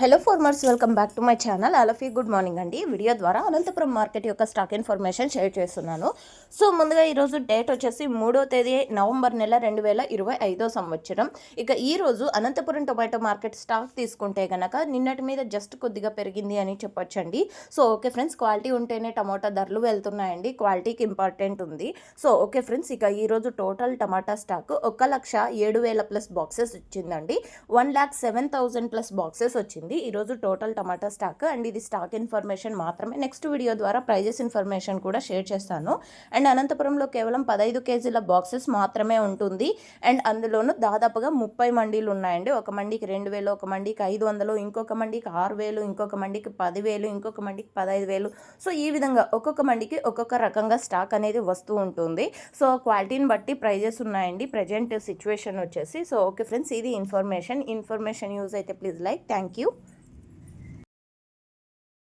Hello farmers, welcome back to my channel. అలఫీ good morning అండి. Video ద్వారా Anantapuram market యొక్క స్టాక్ ఇన్ఫర్మేషన్ షేర్ చేస్తున్నాను. సో ముందుగా ఈరోజు డేట్ వచ్చేసి 3వ తేదీ నవంబర్ నెల 2025 సంవత్సరం. ఇక ఈరోజు అనంతపురం టొమాటో మార్కెట్ స్టాక్ తీసుకుంటే కనుక నిన్నటి మీద జస్ట్ కొద్దిగా పెరిగింది అని చెప్పొచ్చండి. సో ఓకే ఫ్రెండ్స్, క్వాలిటీ ఉంటేనే టమాటా ధరలు వెళ్తున్నాయండి, క్వాలిటీకి ఇంపార్టెంట్ ఉంది. సో ఓకే ఫ్రెండ్స్, ఇక ఈరోజు టోటల్ టమాటా స్టాక్ 1,07,000 ప్లస్ బాక్సెస్ వచ్చిందండి. 1,07,000 ప్లస్ బాక్సెస్ వచ్చింది ఈరోజు టోటల్ టమాటా స్టాక్. అండ్ ఇది స్టాక్ ఇన్ఫర్మేషన్ మాత్రమే. నెక్స్ట్ వీడియో ద్వారా ప్రైజెస్ ఇన్ఫర్మేషన్ కూడా షేర్ చేస్తాను. అండ్ అనంతపురంలో కేవలం 15 కేజీల బాక్సెస్ మాత్రమే ఉంటుంది. అండ్ అందులోనూ దాదాపుగా 30 మండీలు ఉన్నాయండి. ఒక మండీకి 2,000, ఒక మండీకి 500, ఇంకొక మండీకి 6,000, ఇంకొక మండీకి 10,000, ఇంకొక మండీకి 15,000. సో ఈ విధంగా ఒక్కొక్క మండీకి ఒక్కొక్క రకంగా స్టాక్ అనేది వస్తూ ఉంటుంది. సో క్వాలిటీని బట్టి ప్రైజెస్ ఉన్నాయండి ప్రజెంట్ సిచ్యువేషన్ వచ్చేసి. సో ఓకే ఫ్రెండ్స్, ఇది ఇన్ఫర్మేషన్ యూజ్ అయితే ప్లీజ్ లైక్. Thank you.